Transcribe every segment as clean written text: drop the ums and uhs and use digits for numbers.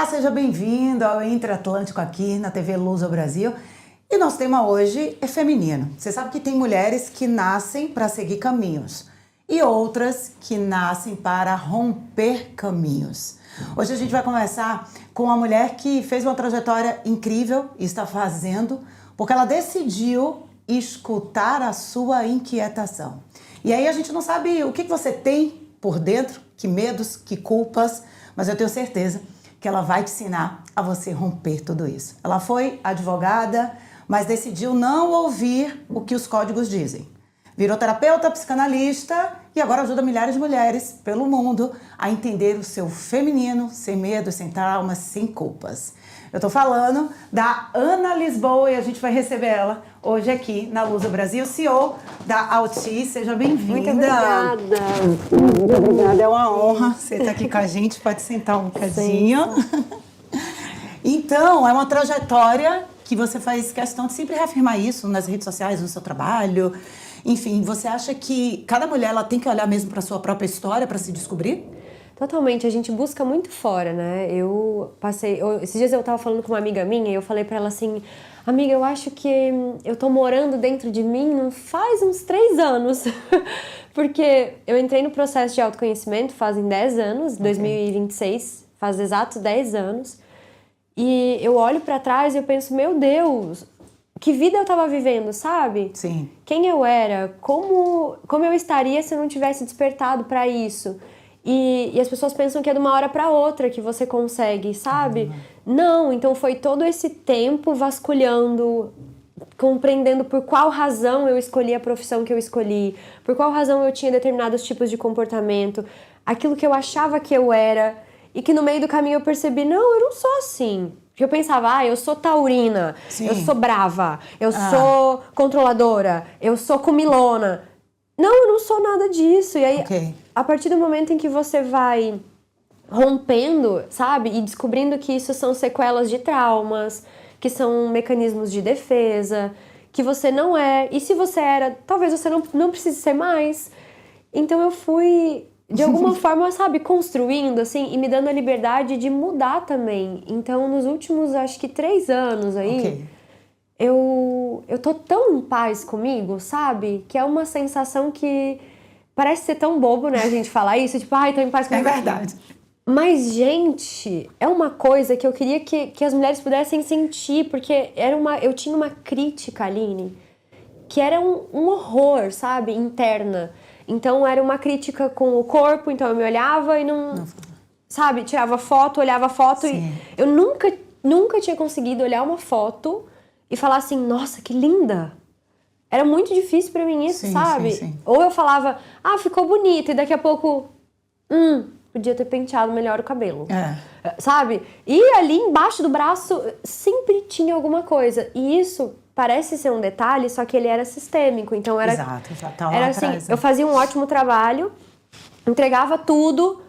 Olá, seja bem-vindo ao Entre Atlântico aqui na TV Lusa Brasil. E nosso tema hoje é feminino. Você sabe que tem mulheres que nascem para seguir caminhos e outras que nascem para romper caminhos. Hoje a gente vai conversar com uma mulher que fez uma trajetória incrível e está fazendo porque ela decidiu escutar a sua inquietação. E aí a gente não sabe o que você tem por dentro, que medos, que culpas, mas eu tenho certeza que ela vai te ensinar a você romper tudo isso. Ela foi advogada, mas decidiu não ouvir o que os códigos dizem. Virou terapeuta, psicanalista e agora ajuda milhares de mulheres pelo mundo a entender o seu feminino, sem medo, sem traumas, sem culpas. Eu tô falando da Ana Lisboa e a gente vai receber ela hoje aqui na Lusa Brasil, CEO da Alti. Seja bem-vinda. Muito obrigada. Muito obrigada, é uma honra você estar aqui com a gente. Pode sentar um bocadinho. Então, é uma trajetória que você faz questão de sempre reafirmar isso nas redes sociais, no seu trabalho. Enfim, você acha que cada mulher ela tem que olhar mesmo para a sua própria história para se descobrir? Totalmente, a gente busca muito fora, né? Esses dias eu tava falando com uma amiga minha e eu falei pra ela assim: amiga, eu acho que eu tô morando dentro de mim não faz uns 3 anos. Porque eu entrei no processo de autoconhecimento fazem 10 anos, 2026, faz exatos 10 anos. E eu olho pra trás e eu penso, meu Deus, que vida eu tava vivendo, sabe? Sim. Quem eu era, como eu estaria se eu não tivesse despertado pra isso? E as pessoas pensam que é de uma hora para outra que você consegue, sabe? Não, então foi todo esse tempo vasculhando, compreendendo por qual razão eu escolhi a profissão que eu escolhi, por qual razão eu tinha determinados tipos de comportamento, aquilo que eu achava que eu era, e que no meio do caminho eu percebi, não, eu não sou assim. Porque eu pensava, eu sou taurina, Sim. eu sou brava, eu sou controladora, eu sou comilona. Não, eu não sou nada disso. E aí, a partir do momento em que você vai rompendo, sabe? E descobrindo que isso são sequelas de traumas, que são mecanismos de defesa, que você não é. E se você era, talvez você não precise ser mais. Então eu fui, de alguma forma, sabe, construindo, assim, e me dando a liberdade de mudar também. Então, nos últimos, acho que 3 anos aí... Eu tô tão em paz comigo, sabe? Que é uma sensação que parece ser tão bobo, né? A gente falar isso, tipo, tô em paz comigo. É verdade. Mas, gente, é uma coisa que eu queria que as mulheres pudessem sentir, porque eu tinha uma crítica, Aline, que era um horror, sabe? Interna. Então, era uma crítica com o corpo, então eu me olhava e não sabe? Tirava foto, olhava a foto. Sim. E eu nunca tinha conseguido olhar uma foto e falar assim, nossa, que linda. Era muito difícil pra mim isso, sim, sabe? Sim. Ou eu falava, ficou bonita, e daqui a pouco, podia ter penteado melhor o cabelo. Sabe? E ali embaixo do braço sempre tinha alguma coisa. E isso parece ser um detalhe, só que ele era sistêmico. Então era... Exato, já tá lá era atrás, assim, eu fazia um ótimo trabalho, entregava tudo,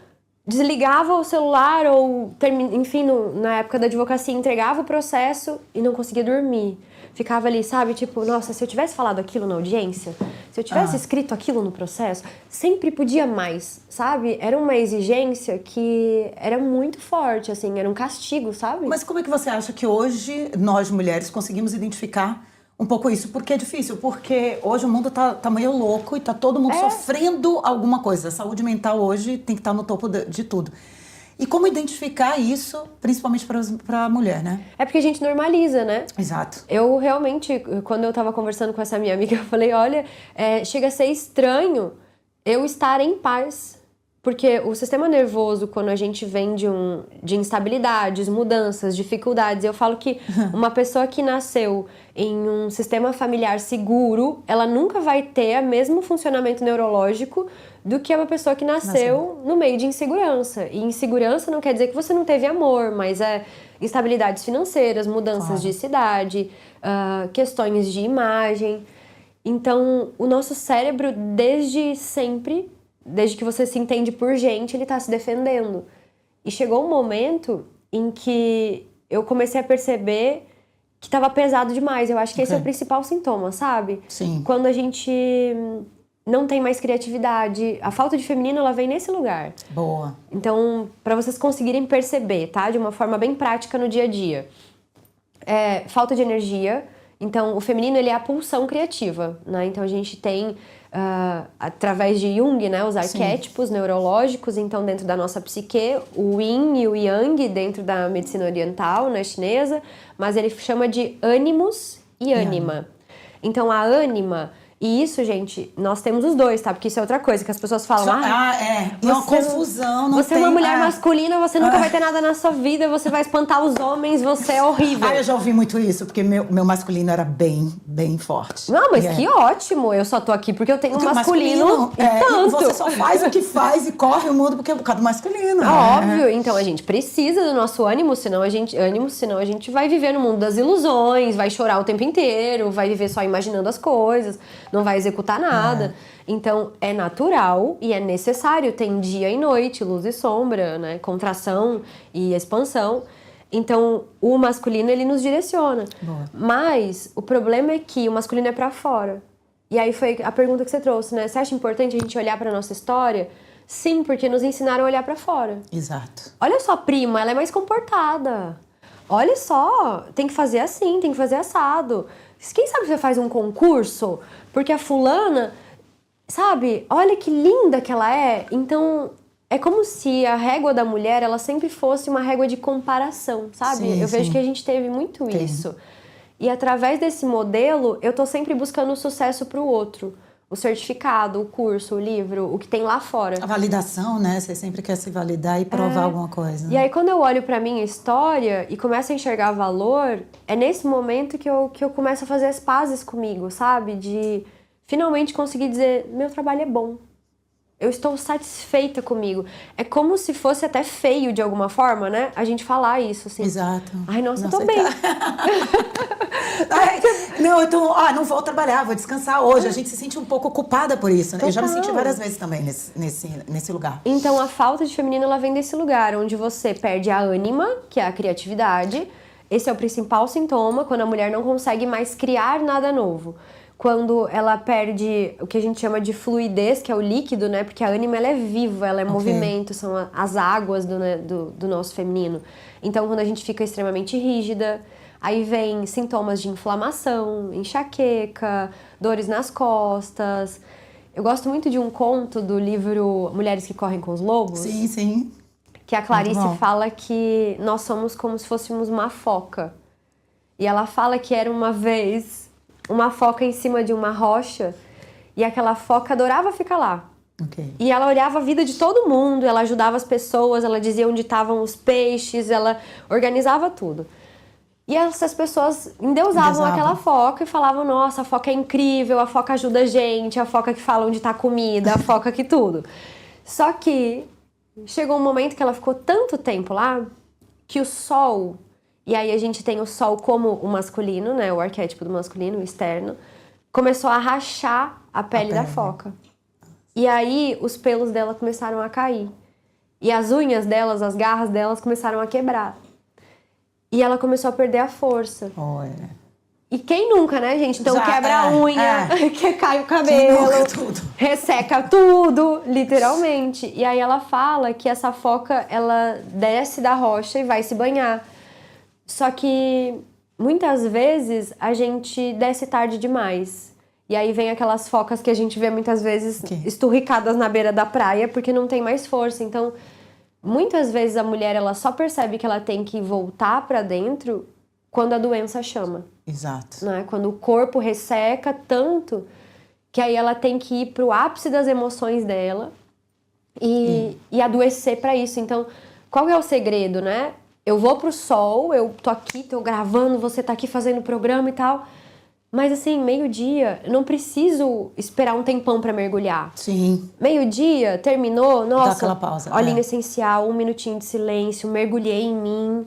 desligava o celular ou, enfim, na época da advocacia, entregava o processo e não conseguia dormir. Ficava ali, sabe, tipo, nossa, se eu tivesse falado aquilo na audiência, se eu tivesse escrito aquilo no processo, sempre podia mais, sabe? Era uma exigência que era muito forte, assim, era um castigo, sabe? Mas como é que você acha que hoje nós, mulheres, conseguimos identificar um pouco isso? Porque é difícil, porque hoje o mundo tá meio louco e tá todo mundo sofrendo alguma coisa. A saúde mental hoje tem que estar no topo de tudo. E como identificar isso, principalmente para a mulher, né? É porque a gente normaliza, né? Exato. Eu realmente, quando eu tava conversando com essa minha amiga, eu falei, olha, chega a ser estranho eu estar em paz. Porque o sistema nervoso, quando a gente vem de instabilidades, mudanças, dificuldades, eu falo que uma pessoa que nasceu em um sistema familiar seguro, ela nunca vai ter o mesmo funcionamento neurológico do que uma pessoa que nasceu no meio de insegurança. E insegurança não quer dizer que você não teve amor, mas é instabilidades financeiras, mudanças de cidade, questões de imagem. Então, o nosso cérebro, desde sempre, desde que você se entende por gente, ele tá se defendendo. E chegou um momento em que eu comecei a perceber que tava pesado demais. Eu acho que esse é o principal sintoma, sabe? Sim. Quando a gente não tem mais criatividade. A falta de feminino, ela vem nesse lugar. Boa. Então, para vocês conseguirem perceber, tá? De uma forma bem prática no dia a dia. Falta de energia. Então, o feminino, ele é a pulsão criativa, né? Então, a gente tem, através de Jung, né? Os arquétipos neurológicos. Então, dentro da nossa psique, o Yin e o Yang, dentro da medicina oriental, né? Chinesa. Mas ele chama de ânimos e ânima. Então, a ânima... E isso, gente, nós temos os dois, tá? Porque isso é outra coisa, que as pessoas falam... E uma confusão, não Você tem... é uma mulher masculina, você nunca vai ter nada na sua vida, você vai espantar os homens, você é horrível. Eu já ouvi muito isso, porque meu masculino era bem, bem forte. Não, mas que ótimo, eu só tô aqui porque eu tenho um masculino e tanto. Você só faz o que faz e corre o mundo porque é por causa do masculino. Óbvio, então a gente precisa do nosso ânimo, senão a gente vai viver no mundo das ilusões, vai chorar o tempo inteiro, vai viver só imaginando as coisas, não vai executar nada. Então, é natural e é necessário. Tem dia e noite, luz e sombra, né? Contração e expansão. Então, o masculino, ele nos direciona. Boa. Mas, o problema é que o masculino é pra fora. E aí foi a pergunta que você trouxe, né? Você acha importante a gente olhar pra nossa história? Sim, porque nos ensinaram a olhar pra fora. Exato. Olha só, prima, ela é mais comportada. Olha só, tem que fazer assim, tem que fazer assado. Quem sabe você faz um concurso? Porque a fulana, sabe, olha que linda que ela é. Então, é como se a régua da mulher, ela sempre fosse uma régua de comparação, sabe? Sim, eu vejo que a gente teve muito isso. E através desse modelo, eu tô sempre buscando o sucesso pro outro. O certificado, o curso, o livro, o que tem lá fora. A validação, né? Você sempre quer se validar e provar alguma coisa. E aí, quando eu olho pra minha história e começo a enxergar valor, é nesse momento que eu começo a fazer as pazes comigo, sabe? De finalmente conseguir dizer, meu trabalho é bom. Eu estou satisfeita comigo. É como se fosse até feio, de alguma forma, né? A gente falar isso, assim. Exato. Ai, nossa, eu tô bem. Não vou trabalhar, vou descansar hoje. A gente se sente um pouco culpada por isso, né? Eu já me senti várias vezes também nesse lugar. Então, a falta de feminino, ela vem desse lugar, onde você perde a ânima, que é a criatividade. Esse é o principal sintoma, quando a mulher não consegue mais criar nada novo. Quando ela perde o que a gente chama de fluidez, que é o líquido, né? Porque a ânima, ela é viva, ela é movimento, são as águas do nosso feminino. Então, quando a gente fica extremamente rígida, aí vem sintomas de inflamação, enxaqueca, dores nas costas. Eu gosto muito de um conto do livro Mulheres que Correm com os Lobos. Sim, sim. Que a Clarice fala que nós somos como se fôssemos uma foca. E ela fala que era uma vez uma foca em cima de uma rocha e aquela foca adorava ficar lá. E ela olhava a vida de todo mundo, ela ajudava as pessoas, ela dizia onde estavam os peixes, ela organizava tudo. E essas pessoas endeusavam aquela foca e falavam, nossa, a foca é incrível, a foca ajuda a gente, a foca que fala onde tá a comida, a foca que tudo. Só que chegou um momento que ela ficou tanto tempo lá que o sol... E aí a gente tem o sol como o masculino, né? O arquétipo do masculino, o externo. Começou a rachar a pele da foca. E aí os pelos dela começaram a cair. E as unhas delas, as garras delas começaram a quebrar. E ela começou a perder a força. E quem nunca, né, gente? Então quebra a unha, que cai o cabelo, resseca tudo, literalmente. E aí ela fala que essa foca, ela desce da rocha e vai se banhar. Só que muitas vezes a gente desce tarde demais. E aí vem aquelas focas que a gente vê muitas vezes esturricadas na beira da praia porque não tem mais força. Então, muitas vezes a mulher ela só percebe que ela tem que voltar pra dentro quando a doença chama. Exato. Né? Quando o corpo resseca tanto que aí ela tem que ir pro ápice das emoções dela e adoecer pra isso. Então, qual é o segredo, né? Eu vou pro sol, eu tô aqui, tô gravando, você tá aqui fazendo programa e tal. Mas assim, meio-dia, eu não preciso esperar um tempão pra mergulhar. Sim. Meio-dia, terminou, nossa, dá aquela pausa. Olhinho essencial, 1 minutinho de silêncio, mergulhei em mim.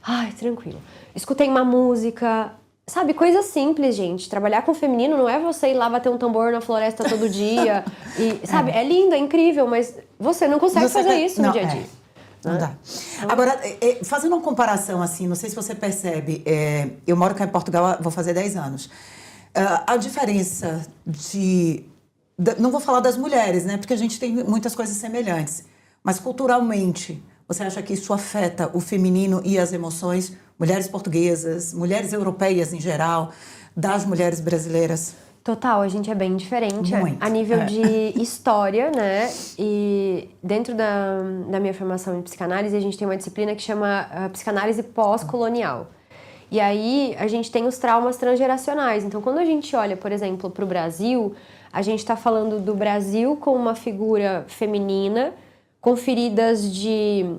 Ai, tranquilo. Escutei uma música, sabe, coisa simples, gente. Trabalhar com o feminino não é você ir lá bater um tambor na floresta todo dia. E, sabe, é lindo, é incrível, mas você não consegue fazer isso no dia a dia. Não dá. Agora, fazendo uma comparação assim, não sei se você percebe, eu moro cá em Portugal, vou fazer 10 anos. A diferença de Não vou falar das mulheres, né? Porque a gente tem muitas coisas semelhantes. Mas culturalmente, você acha que isso afeta o feminino e as emoções? Mulheres portuguesas, mulheres europeias em geral, das mulheres brasileiras? Total, a gente é bem diferente Muito, a nível de história, né? E dentro da minha formação em psicanálise, a gente tem uma disciplina que chama psicanálise pós-colonial. E aí a gente tem os traumas transgeracionais. Então, quando a gente olha, por exemplo, para o Brasil, a gente está falando do Brasil com uma figura feminina, com feridas de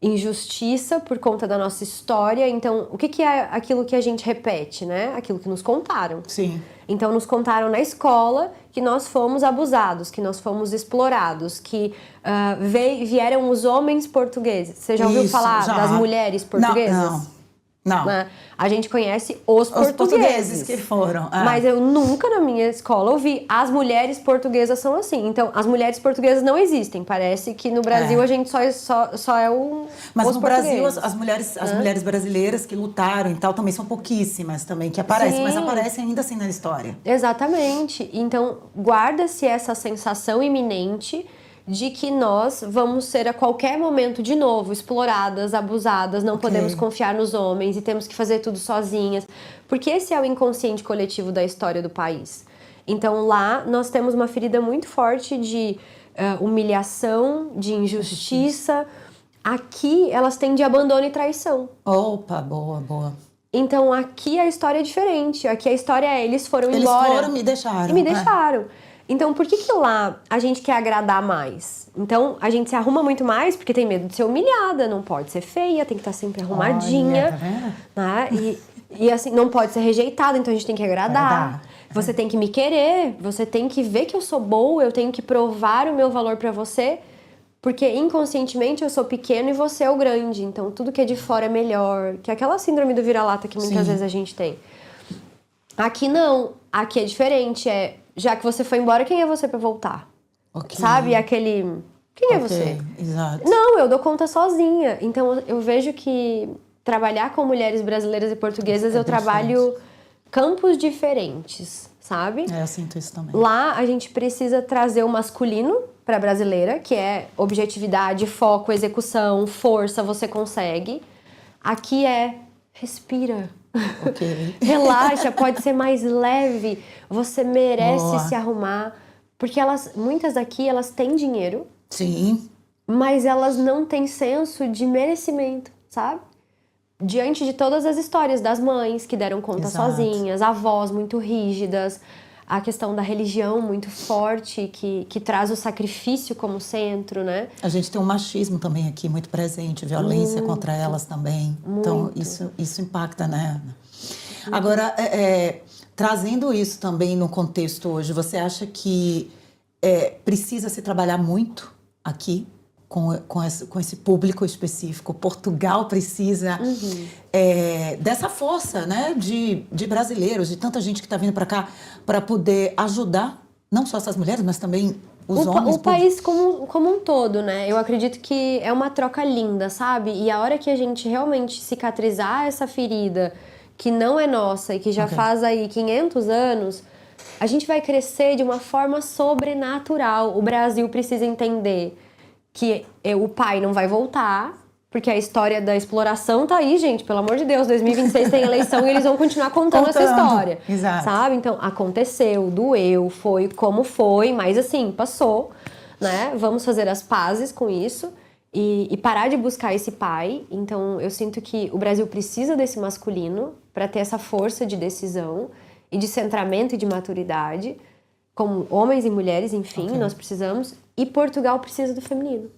injustiça por conta da nossa história. Então, o que é aquilo que a gente repete, né? Aquilo que nos contaram. Sim. Então, nos contaram na escola que nós fomos abusados, que nós fomos explorados, que vieram os homens portugueses. Você já ouviu falar das mulheres portuguesas? Não. Né? A gente conhece os portugueses que foram. Mas eu nunca na minha escola ouvi as mulheres portuguesas são assim. Então, as mulheres portuguesas não existem. Parece que no Brasil a gente só é o Mas os no portugueses. Brasil, as mulheres brasileiras que lutaram e tal também são pouquíssimas também, que aparecem, mas aparecem ainda assim na história. Exatamente. Então, guarda-se essa sensação iminente de que nós vamos ser a qualquer momento de novo exploradas, abusadas, não podemos confiar nos homens e temos que fazer tudo sozinhas, porque esse é o inconsciente coletivo da história do país. Então lá nós temos uma ferida muito forte de humilhação, de injustiça. Aqui elas têm de abandono e traição. Opa, boa, boa. Então aqui a história é diferente, aqui a história é eles foram embora. Eles foram, me deixaram. E me deixaram. Então, por que lá a gente quer agradar mais? Então, a gente se arruma muito mais porque tem medo de ser humilhada, não pode ser feia, tem que estar sempre arrumadinha. Olha, tá vendo? Né? E assim, não pode ser rejeitada, então a gente tem que agradar. Você tem que me querer, você tem que ver que eu sou boa, eu tenho que provar o meu valor pra você, porque inconscientemente eu sou pequeno e você é o grande, então tudo que é de fora é melhor, que é aquela síndrome do vira-lata que muitas vezes a gente tem. Aqui não, aqui é diferente, já que você foi embora, quem é você pra voltar? Sabe? Aquele... Quem é você? Exato. Não, eu dou conta sozinha. Então, eu vejo que trabalhar com mulheres brasileiras e portuguesas, eu trabalho campos diferentes, sabe? Eu sinto isso também. Lá, a gente precisa trazer o masculino pra brasileira, que é objetividade, foco, execução, força, você consegue. Aqui respira. Relaxa, pode ser mais leve, você merece se arrumar, porque muitas daqui elas têm dinheiro, sim, mas elas não têm senso de merecimento, sabe? Diante de todas as histórias das mães que deram conta sozinhas, avós muito rígidas, a questão da religião muito forte, que traz o sacrifício como centro, né? A gente tem um machismo também aqui muito presente, violência contra elas também. Então, isso impacta, né? Agora, trazendo isso também no contexto hoje, você acha que precisa se trabalhar muito aqui com esse público específico? Portugal precisa dessa força, né, de brasileiros, de tanta gente que está vindo para cá para poder ajudar não só essas mulheres, mas também os homens. O país como um todo, né? Eu acredito que é uma troca linda, sabe? E a hora que a gente realmente cicatrizar essa ferida que não é nossa e que já faz aí 500 anos, a gente vai crescer de uma forma sobrenatural. O Brasil precisa entender que o pai não vai voltar, porque a história da exploração tá aí, gente, pelo amor de Deus, 2026 tem eleição e eles vão continuar contando essa história. Exato. Sabe? Então, aconteceu, doeu, foi como foi, mas assim, passou, né? Vamos fazer as pazes com isso e parar de buscar esse pai. Então, eu sinto que o Brasil precisa desse masculino para ter essa força de decisão e de centramento e de maturidade, como homens e mulheres, enfim, nós precisamos. E Portugal precisa do feminino.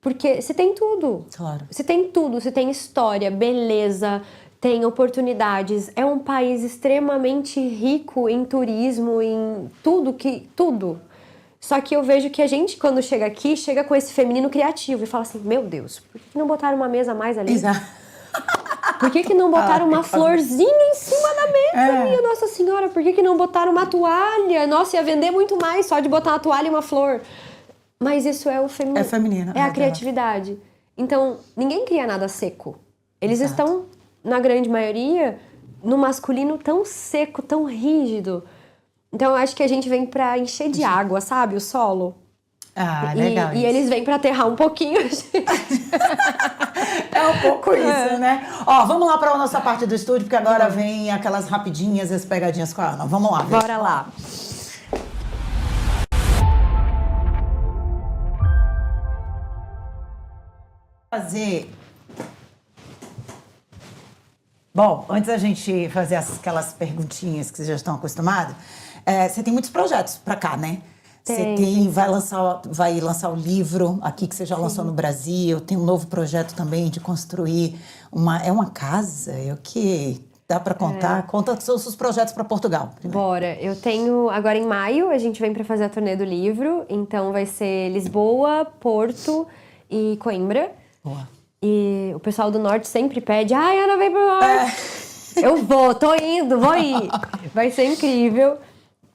Porque você tem tudo. Claro. Você tem tudo. Você tem história, beleza, tem oportunidades. É um país extremamente rico em turismo, em tudo. Só que eu vejo que a gente, quando chega aqui, chega com esse feminino criativo e fala assim, meu Deus, por que não botaram uma mesa a mais ali? Exato. Por que não botaram uma florzinha em cima da mesa, minha Nossa Senhora? Por que não botaram uma toalha? Nossa, ia vender muito mais só de botar uma toalha e uma flor. Mas isso é o feminino. É feminino. É a criatividade. Então, ninguém cria nada seco. Eles estão, na grande maioria, no masculino tão seco, tão rígido. Então eu acho que a gente vem pra encher de água, sabe? O solo. Ah, legal E isso. eles vêm pra aterrar um pouquinho, gente. É um pouco isso, né? Ó, vamos lá para a nossa parte do estúdio, porque agora vem aquelas rapidinhas e as pegadinhas com a Ana. Vamos lá. Bora lá. Fazer. Bom, antes da gente fazer aquelas perguntinhas que vocês já estão acostumados, você tem muitos projetos para cá, né? Você vai lançar o livro aqui que você já lançou no Brasil. Tem um novo projeto também de construir uma casa. É o que dá para contar? Conta os seus projetos para Portugal. Primeiro. Bora. Eu tenho agora em maio a gente vem para fazer a turnê do livro, então vai ser Lisboa, Porto e Coimbra. Boa. E o pessoal do norte sempre pede: "Ai, Ana, vem pro norte". Eu tô indo, vou ir. Vai ser incrível.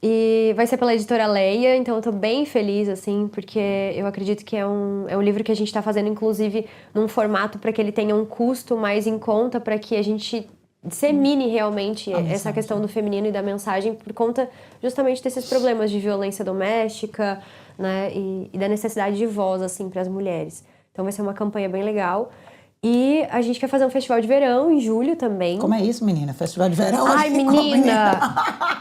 E vai ser pela editora Leia, então eu tô bem feliz, assim, porque eu acredito que é um livro que a gente tá fazendo, inclusive, num formato para que ele tenha um custo mais em conta, para que a gente dissemine realmente essa questão do feminino e da mensagem, por conta justamente desses problemas de violência doméstica, né, e da necessidade de voz, assim, para as mulheres. Então vai ser uma campanha bem legal. E a gente quer fazer um festival de verão em julho também. Como é isso, menina? Festival de verão? Ai, menina!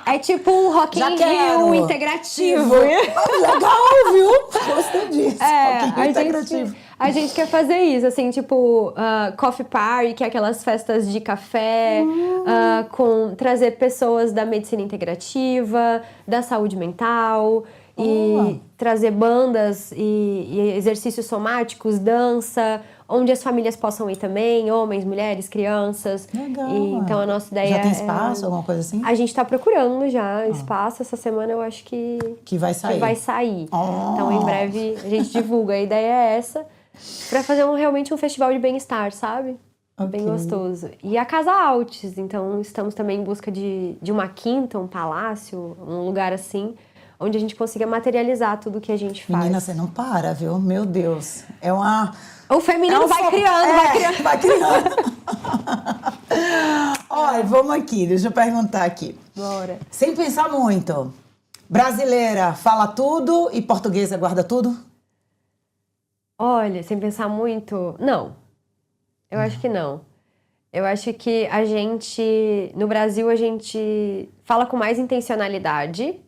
É tipo um Rock in Rio integrativo. Legal, viu? Gostei disso. Rock in Rio integrativo. A gente quer fazer isso, assim, tipo coffee party, que é aquelas festas de café, trazer pessoas da medicina integrativa, da saúde mental, e trazer bandas e exercícios somáticos, dança, onde as famílias possam ir também, homens, mulheres, crianças. Legal. Então a nossa ideia já tem espaço, alguma coisa assim? A gente tá procurando já espaço. Essa semana eu acho que vai sair. Que vai sair. Então em breve a gente divulga. A ideia é essa, pra fazer realmente um festival de bem-estar, sabe? Bem gostoso. E a Casa Altes, então estamos também em busca de uma quinta, um palácio, um lugar assim, onde a gente consiga materializar tudo que a gente faz. Menina, você não para, viu? Meu Deus. O feminino vai criando. Vai criando. Olha, vamos aqui, deixa eu perguntar aqui. Bora. Sem pensar muito. Brasileira fala tudo e portuguesa guarda tudo? Olha, sem pensar muito, não. Eu acho que não. Eu acho que no Brasil, a gente fala com mais intencionalidade.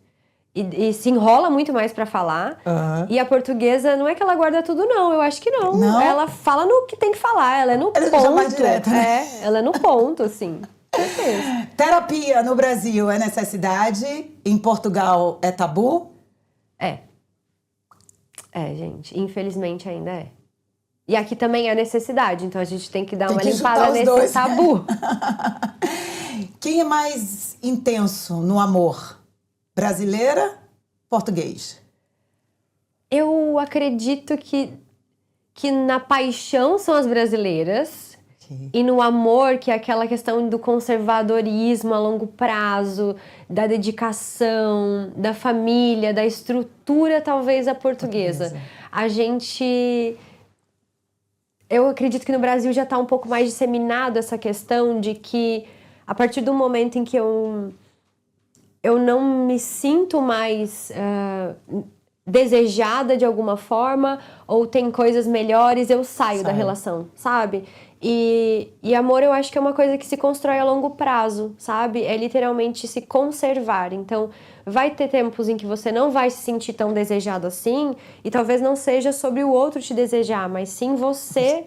E se enrola muito mais pra falar. E a portuguesa, não é que ela guarda tudo, não. Eu acho que não. Não? Ela fala no que tem que falar. Ela é no Ela ponto. é mais direta, né? Ela é no ponto, assim. Certeza. Terapia no Brasil é necessidade. Em Portugal é tabu? É, gente. Infelizmente ainda é. E aqui também é necessidade. Então a gente tem que dar uma limpada nesse dois. tabu. Quem é mais intenso no amor? Brasileira, português? Eu acredito que na paixão são as brasileiras. E no amor, que é aquela questão do conservadorismo a longo prazo, da dedicação, da família, da estrutura, talvez a portuguesa. Eu acredito que no Brasil já está um pouco mais disseminado essa questão de que, a partir do momento em que eu não me sinto mais desejada de alguma forma, ou tem coisas melhores, eu saio da relação, sabe? E amor, eu acho que é uma coisa que se constrói a longo prazo, sabe? É literalmente se conservar. Então, vai ter tempos em que você não vai se sentir tão desejado assim, e talvez não seja sobre o outro te desejar, mas sim você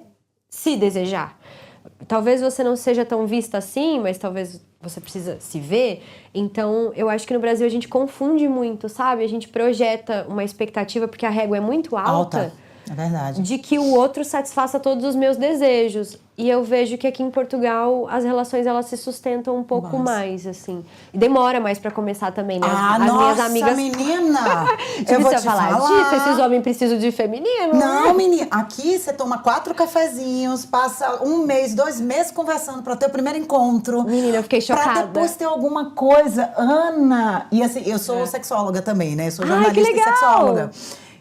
se desejar. Talvez você não seja tão vista assim, mas talvez você precisa se ver. Então, eu acho que no Brasil a gente confunde muito, sabe? A gente projeta uma expectativa, porque a régua é muito alta. É verdade. De que o outro satisfaça todos os meus desejos. E eu vejo que aqui em Portugal as relações elas se sustentam um pouco mais, assim. E demora mais pra começar também, né? As minhas amigas. Menina! Eu vou te falar disso, esses homens precisam de feminino. Não, menina. Aqui você toma 4 cafezinhos, passa 1 mês, 2 meses conversando pra ter o primeiro encontro. Menina, eu fiquei chocada. Pra depois ter alguma coisa. Ana! E assim, eu sou sexóloga também, né? Eu sou jornalista e sexóloga.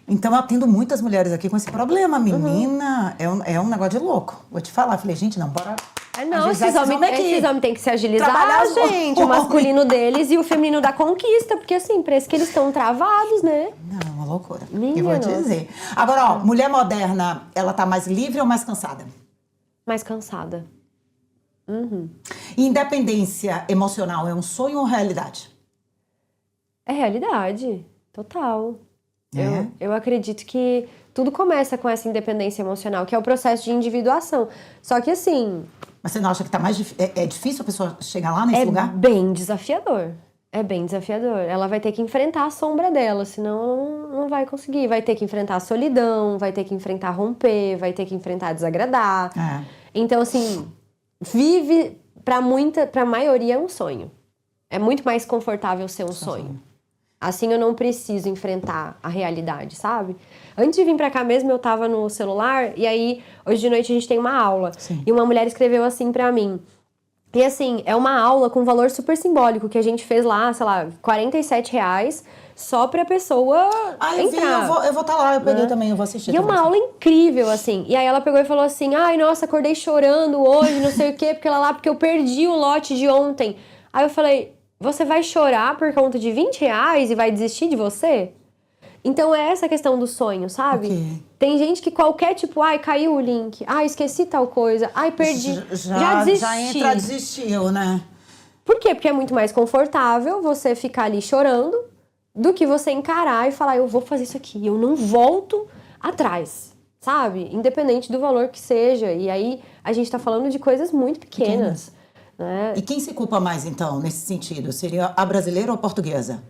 Então, eu atendo muitas mulheres aqui com esse problema, menina. É um negócio de louco. Vou te falar. Falei, gente, não, bora Não, Agilizar esses homens têm que se agilizar, trabalhar gente. O masculino deles e o feminino da conquista. Porque, assim, parece que eles estão travados, né? Não, uma loucura. Minha E vou nossa. dizer. Agora, ó, mulher moderna, ela tá mais livre ou mais cansada? Mais cansada. Independência emocional é um sonho ou realidade? É realidade. Total. É? Eu acredito que tudo começa com essa independência emocional, que é o processo de individuação. Só que, assim, Mas você não acha que tá mais é difícil a pessoa chegar lá nesse é lugar? bem desafiador. É bem desafiador. Ela vai ter que enfrentar a sombra dela, senão não vai conseguir. Vai ter que enfrentar a solidão, vai ter que enfrentar romper, vai ter que enfrentar desagradar. É. Então, assim, vive pra maioria é um sonho. É muito mais confortável ser um sonho. Assim eu não preciso enfrentar a realidade, sabe? Antes de vir pra cá mesmo, eu tava no celular, e aí, hoje de noite a gente tem uma aula. Sim. E uma mulher escreveu assim pra mim. E assim, é uma aula com valor super simbólico, que a gente fez lá, sei lá, R$47, só pra pessoa Eu entrar. vi, eu vou estar lá, eu peguei também, eu vou assistir. E é uma aula incrível, assim. E aí ela pegou e falou assim, ai, nossa, acordei chorando hoje, não sei o quê, porque eu perdi o lote de ontem. Aí eu falei, você vai chorar por conta de R$20 e vai desistir de você? Então é essa questão do sonho, sabe? Ok. Tem gente que qualquer tipo, ai, caiu o link, ai, esqueci tal coisa, ai, perdi, já desisti. Já entra, desistiu, né? Por quê? Porque é muito mais confortável você ficar ali chorando do que você encarar e falar, eu vou fazer isso aqui, eu não volto atrás, sabe? Independente do valor que seja. E aí a gente tá falando de coisas muito pequenas. Né? E quem se culpa mais, então, nesse sentido? Seria a brasileira ou a portuguesa?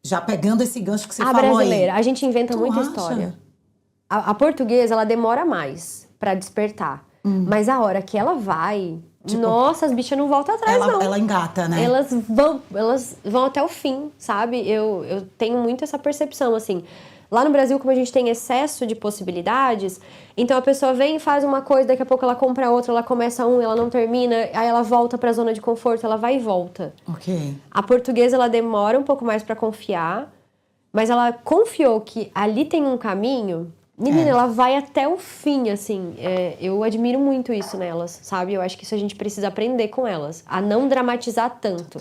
Já pegando esse gancho que você falou aí. A brasileira, a gente inventa Tu muita acha? história. A portuguesa, ela demora mais pra despertar. Mas a hora que ela vai, nossa, as bichas não voltam atrás, não. Ela engata, né? Elas vão até o fim, sabe? Eu tenho muito essa percepção, assim. Lá no Brasil, como a gente tem excesso de possibilidades, então a pessoa vem e faz uma coisa, daqui a pouco ela compra outra, ela começa ela não termina, aí ela volta pra zona de conforto, ela vai e volta. Ok. A portuguesa, ela demora um pouco mais pra confiar, mas ela confiou que ali tem um caminho. Menina, ela vai até o fim, assim. Eu admiro muito isso nelas, sabe? Eu acho que isso a gente precisa aprender com elas. A não dramatizar tanto.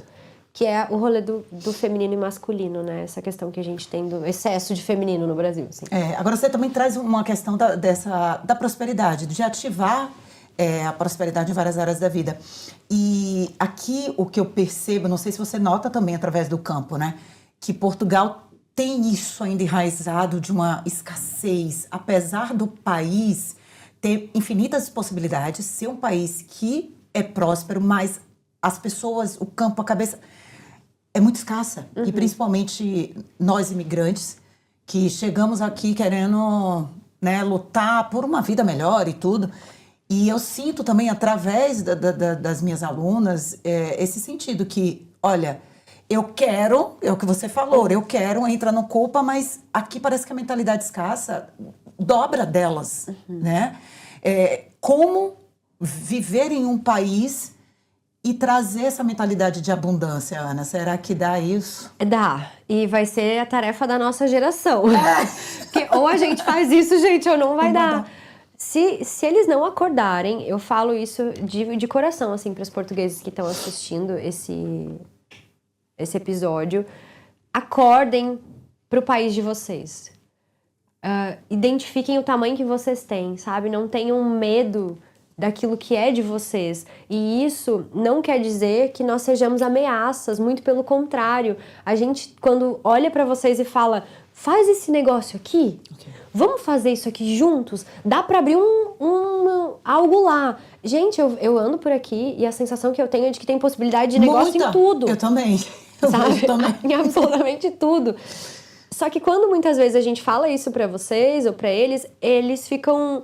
Que é o rolê do feminino e masculino, né? Essa questão que a gente tem do excesso de feminino no Brasil, assim. Agora você também traz uma questão da prosperidade, de ativar a prosperidade em várias áreas da vida. E aqui o que eu percebo, não sei se você nota também através do campo, né? Que Portugal tem isso ainda enraizado de uma escassez, apesar do país ter infinitas possibilidades, ser um país que é próspero, mas as pessoas, o campo, a cabeça é muito escassa. E principalmente nós imigrantes, que chegamos aqui querendo, né, lutar por uma vida melhor e tudo. E eu sinto também, através das minhas alunas, esse sentido que, olha, eu quero, é o que você falou, eu quero entrar no culpa, mas aqui parece que a mentalidade escassa dobra delas, né? Como viver em um país e trazer essa mentalidade de abundância, Ana? Será que dá isso? Dá. E vai ser a tarefa da nossa geração. Porque ou a gente faz isso, gente, ou não vai dar. Se eles não acordarem, eu falo isso de coração, assim, para os portugueses que estão assistindo esse episódio, acordem pro país de vocês. Identifiquem o tamanho que vocês têm, sabe? Não tenham medo daquilo que é de vocês. E isso não quer dizer que nós sejamos ameaças, muito pelo contrário. A gente, quando olha pra vocês e fala, faz esse negócio aqui, vamos fazer isso aqui juntos, dá pra abrir algo lá. Gente, eu ando por aqui e a sensação que eu tenho é de que tem possibilidade de negócio em tudo. Eu também. Sabe? Em absolutamente tudo. Só que quando muitas vezes a gente fala isso pra vocês ou pra eles ficam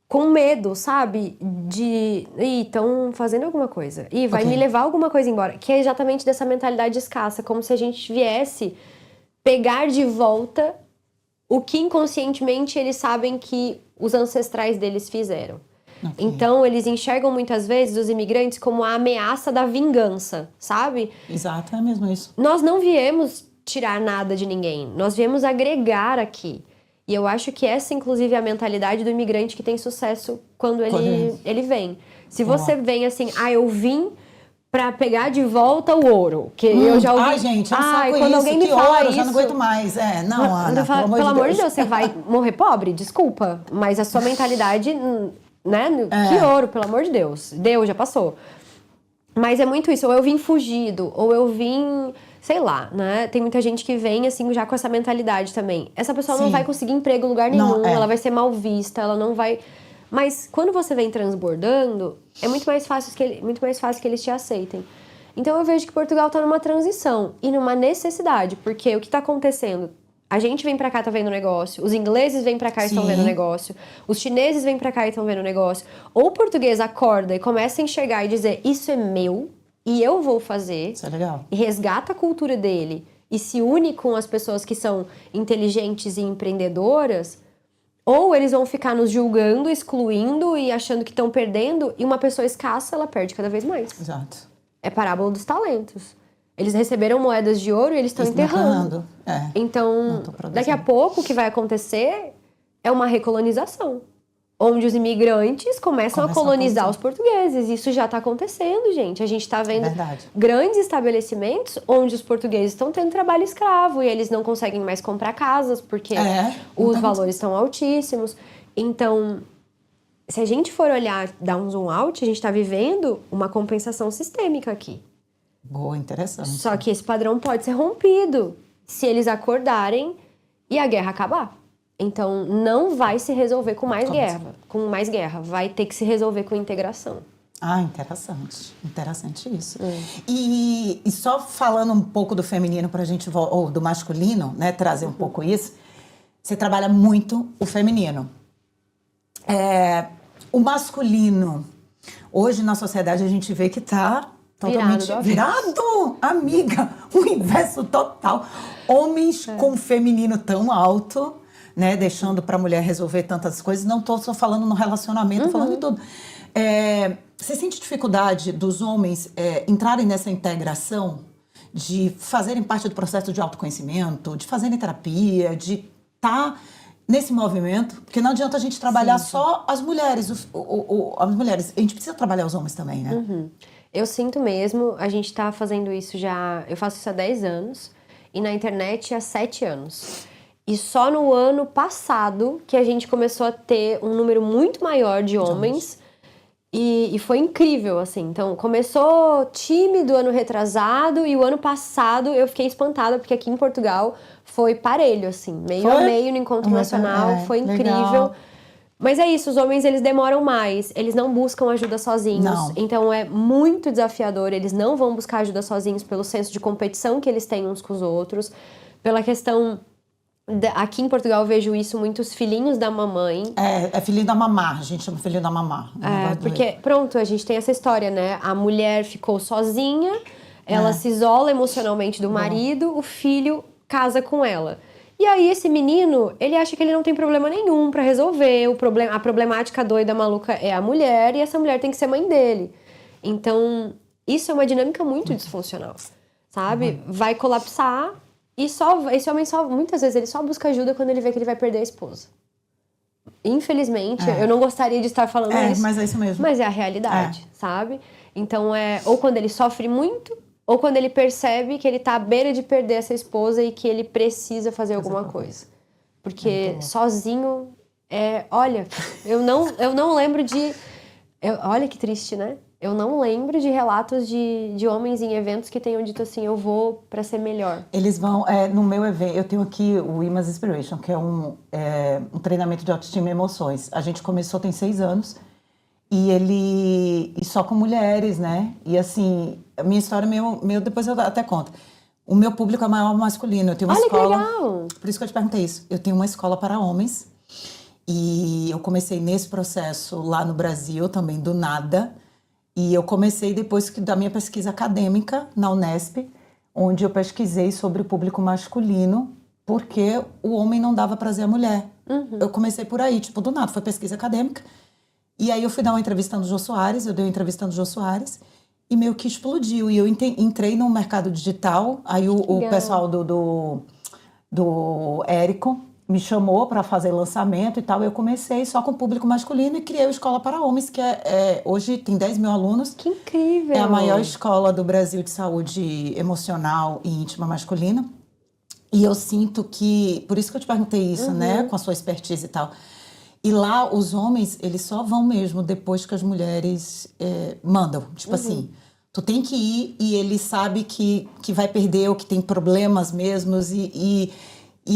com medo, sabe? Estão fazendo alguma coisa. Vai me levar alguma coisa embora. Que é exatamente dessa mentalidade escassa. Como se a gente viesse pegar de volta o que inconscientemente eles sabem que os ancestrais deles fizeram. Então, eles enxergam muitas vezes os imigrantes como a ameaça da vingança, sabe? Exato, é mesmo isso. Nós não viemos tirar nada de ninguém. Nós viemos agregar aqui. E eu acho que essa, inclusive, é a mentalidade do imigrante que tem sucesso quando ele vem. Se você vem assim, eu vim pra pegar de volta o ouro. Que eu já ouvi. Ai, gente, eu não saco quando isso, alguém me que fala ouro, isso, já não aguento mais. Não, Ana, pelo amor de Deus, você vai morrer pobre? Desculpa. Mas a sua mentalidade, né? Que ouro, pelo amor de Deus. Deus, já passou. Mas é muito isso, ou eu vim fugido, ou eu vim, sei lá, né? Tem muita gente que vem, assim, já com essa mentalidade também. Essa pessoa não vai conseguir emprego em lugar nenhum, ela vai ser mal vista, ela não vai... Mas quando você vem transbordando, é muito mais fácil que eles te aceitem. Então eu vejo que Portugal tá numa transição e numa necessidade, porque o que tá acontecendo? A gente vem pra cá, tá vendo negócio. Os ingleses vêm pra cá e estão vendo negócio. Os chineses vêm pra cá e estão vendo negócio. Ou o português acorda e começa a enxergar e dizer, isso é meu e eu vou fazer. Isso é legal. E resgata a cultura dele e se une com as pessoas que são inteligentes e empreendedoras. Ou eles vão ficar nos julgando, excluindo e achando que estão perdendo. E uma pessoa escassa, ela perde cada vez mais. Exato. É parábola dos talentos. Eles receberam moedas de ouro e eles estão enterrando. Então, daqui a pouco o que vai acontecer é uma recolonização. Onde os imigrantes começam a colonizar os portugueses. Isso já está acontecendo, gente. A gente está vendo grandes estabelecimentos onde os portugueses estão tendo trabalho escravo e eles não conseguem mais comprar casas porque os valores estão altíssimos. Então, se a gente for olhar, dar um zoom out, a gente está vivendo uma compensação sistêmica aqui. Boa, interessante. Só que esse padrão pode ser rompido se eles acordarem e a guerra acabar. Então, não vai se resolver com mais guerra. Vai ter que se resolver com integração. Interessante. Interessante isso. E só falando um pouco do feminino pra gente, ou do masculino, né? Trazer um pouco isso. Você trabalha muito o feminino. O masculino, hoje na sociedade a gente vê que tá totalmente virado, amiga. O inverso total. Homens com o feminino tão alto, né, deixando para a mulher resolver tantas coisas. Não estou só falando no relacionamento, falando em tudo. Você sente dificuldade dos homens entrarem nessa integração, de fazerem parte do processo de autoconhecimento, de fazerem terapia, de estar nesse movimento? Porque não adianta a gente trabalhar só as mulheres. As mulheres. A gente precisa trabalhar os homens também, né? Eu sinto mesmo. A gente está fazendo isso já... Eu faço isso há 10 anos. E na internet há 7 anos. E só no ano passado que a gente começou a ter um número muito maior de homens. E foi incrível, assim. Então, começou tímido ano retrasado. E o ano passado eu fiquei espantada, porque aqui em Portugal foi parelho, assim. Meio a meio no encontro nacional. Foi incrível. Legal. Mas é isso, os homens, eles demoram mais. Eles não buscam ajuda sozinhos. Não. Então, é muito desafiador. Eles não vão buscar ajuda sozinhos pelo senso de competição que eles têm uns com os outros. Pela questão... Aqui em Portugal eu vejo isso, muitos filhinhos da mamãe. É filhinho da mamá, a gente chama filhinho da mamá. Porque, pronto, a gente tem essa história, né? A mulher ficou sozinha, ela se isola emocionalmente do marido, o filho casa com ela. E aí esse menino, ele acha que ele não tem problema nenhum pra resolver, a problemática doida, maluca é a mulher, e essa mulher tem que ser mãe dele. Então, isso é uma dinâmica muito disfuncional, sabe? Vai colapsar... E esse homem muitas vezes, ele só busca ajuda quando ele vê que ele vai perder a esposa. Infelizmente, eu não gostaria de estar falando isso. Mas é isso mesmo. Mas é a realidade, sabe? Então, ou quando ele sofre muito, ou quando ele percebe que ele tá à beira de perder essa esposa e que ele precisa fazer alguma coisa. Porque sozinho, olha, eu não lembro de... olha que triste, né? Eu não lembro de relatos de homens em eventos que tenham dito assim, eu vou pra ser melhor. Eles vão, no meu evento, eu tenho aqui o Imas Inspiration, que é um treinamento de autoestima e emoções. A gente começou tem 6 anos, e só com mulheres, né? E assim, a minha história, depois eu até conto. O meu público é maior masculino, eu tenho uma escola... Que legal! Por isso que eu te perguntei isso. Eu tenho uma escola para homens, e eu comecei nesse processo lá no Brasil, também do nada. E eu comecei depois da minha pesquisa acadêmica na Unesp, onde eu pesquisei sobre o público masculino, porque o homem não dava prazer à mulher. Eu comecei por aí, do nada, foi pesquisa acadêmica. E aí eu fui dar uma entrevista no Jô Soares, e meio que explodiu. E eu entrei no mercado digital, aí o pessoal do Érico, me chamou para fazer lançamento e tal. Eu comecei só com público masculino e criei o Escola para Homens, que hoje tem 10 mil alunos. Que incrível! É a maior escola do Brasil de saúde emocional e íntima masculina. E eu sinto que... Por isso que eu te perguntei isso, né? Com a sua expertise e tal. E lá, os homens, eles só vão mesmo depois que as mulheres mandam. Tipo assim, tu tem que ir e ele sabe que vai perder ou que tem problemas mesmos. E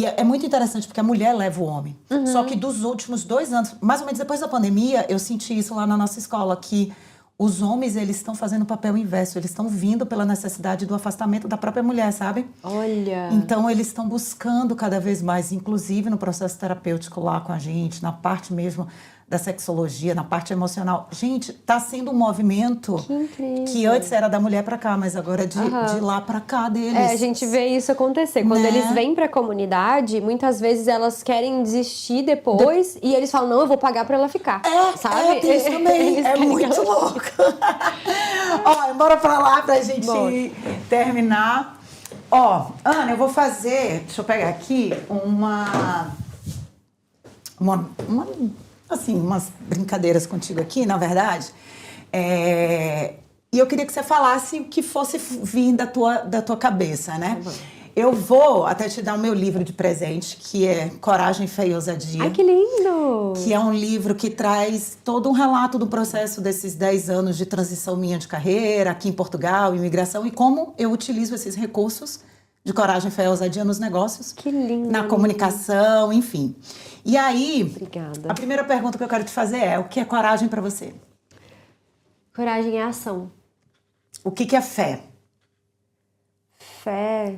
é muito interessante porque a mulher leva o homem. Só que dos últimos 2 anos, mais ou menos depois da pandemia, eu senti isso lá na nossa escola, que os homens, eles estão fazendo o papel inverso. Eles estão vindo pela necessidade do afastamento da própria mulher, sabe? Olha! Então, eles estão buscando cada vez mais, inclusive no processo terapêutico lá com a gente, na parte mesmo da sexologia, na parte emocional. Gente, tá sendo um movimento que antes era da mulher para cá, mas agora é de lá para cá deles. A gente vê isso acontecer. Quando eles vêm pra comunidade, muitas vezes elas querem desistir depois e eles falam, não, eu vou pagar pra ela ficar. Sabe? Tem isso também. É muito louco. Ó, bora pra lá pra gente terminar. Ó, Ana, eu vou fazer... Deixa eu pegar aqui assim, umas brincadeiras contigo aqui, na verdade. E eu queria que você falasse o que fosse vir da tua cabeça, né? Eu vou até te dar o meu livro de presente, que é Coragem, Fé e Ousadia. Ai, que lindo! Que é um livro que traz todo um relato do processo desses 10 anos de transição minha de carreira, aqui em Portugal, imigração, e como eu utilizo esses recursos de coragem, fé e ousadia nos negócios. Que lindo! Na comunicação, enfim. E aí, obrigada. A primeira pergunta que eu quero te fazer é, o que é coragem para você? Coragem é ação. O que é fé? Fé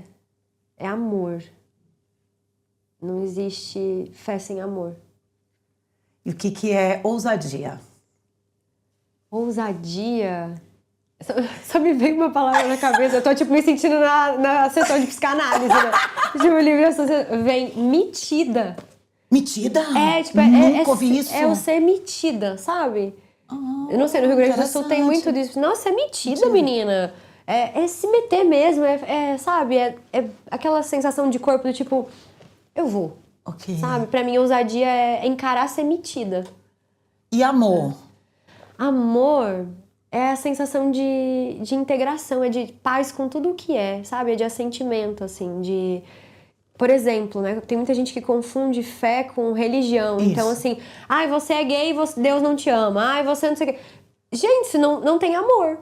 é amor. Não existe fé sem amor. E o que é ousadia? Ousadia... Só me veio uma palavra na cabeça. Eu tô, tipo, me sentindo na sessão de psicanálise, né? Tipo, o livro vem metida. Metida? Tipo, nunca ouvi isso. É o ser metida, sabe? Eu não sei, no Rio Grande do Sul tem muito disso. Nossa, é metida, menina. É se meter mesmo, sabe? É aquela sensação de corpo do tipo, eu vou. Sabe? Pra mim, ousadia é encarar ser metida. E amor? Amor é a sensação de integração, é de paz com tudo o que é, sabe? É de assentimento, assim, de... Por exemplo, né? Tem muita gente que confunde fé com religião. Isso. Então, assim, você é gay, Deus não te ama. Você não sei o quê. Gente, isso não tem amor.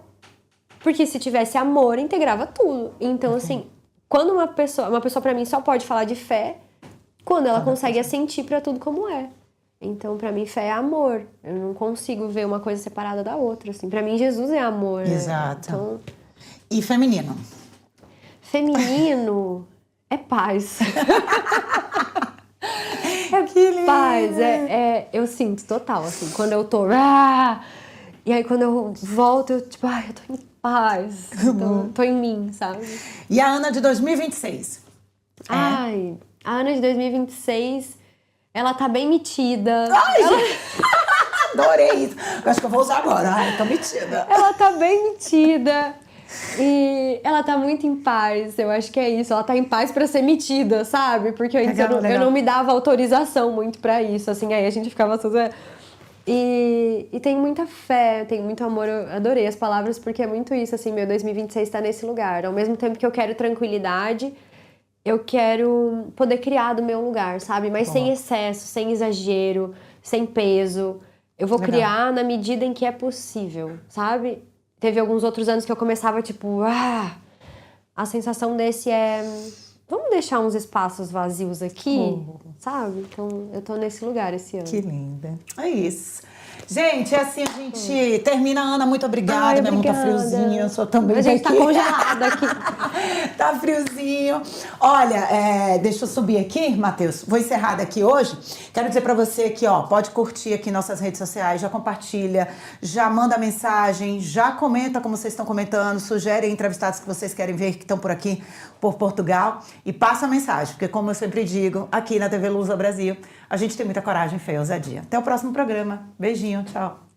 Porque se tivesse amor, integrava tudo. Então, assim, quando uma pessoa pra mim só pode falar de fé quando ela consegue assentir pra tudo como é. Então, pra mim, fé é amor. Eu não consigo ver uma coisa separada da outra, assim. Pra mim, Jesus é amor. Exato. Né? Então... E feminino? Feminino é paz. Que lindo. Paz. Eu sinto total, assim. Quando eu tô... E aí, quando eu volto, eu tipo... eu tô em paz. Então, tô em mim, sabe? E a Ana de 2026? A Ana de 2026... Ela tá bem metida. Adorei isso. Eu acho que eu vou usar agora. Tô metida. Ela tá bem metida. E ela tá muito em paz. Eu acho que é isso. Ela tá em paz pra ser metida, sabe? Porque antes eu não me dava autorização muito pra isso. Assim, aí a gente ficava... E tem muita fé, tem muito amor. Eu adorei as palavras porque é muito isso. Assim, meu 2026 tá nesse lugar. Ao mesmo tempo que eu quero tranquilidade... Eu quero poder criar do meu lugar, sabe? Mas sem excesso, sem exagero, sem peso. Eu vou criar na medida em que é possível, sabe? Teve alguns outros anos que eu começava, tipo... A sensação desse é... Vamos deixar uns espaços vazios aqui, sabe? Então, eu tô nesse lugar esse ano. Que linda. É isso. Gente, é assim a gente termina. Ana, muito obrigada. Minha mão tá friozinha. Eu sou também a gente tá congelada aqui. Tá friozinho. Olha, deixa eu subir aqui, Matheus. Vou encerrar daqui hoje. Quero dizer pra você que, pode curtir aqui nossas redes sociais, já compartilha, já manda mensagem, já comenta como vocês estão comentando, sugere entrevistados que vocês querem ver que estão por aqui, por Portugal, e passa a mensagem, porque como eu sempre digo, aqui na TV Lusa Brasil, a gente tem muita coragem, fé e ousadia. Até o próximo programa. Beijinho, tchau.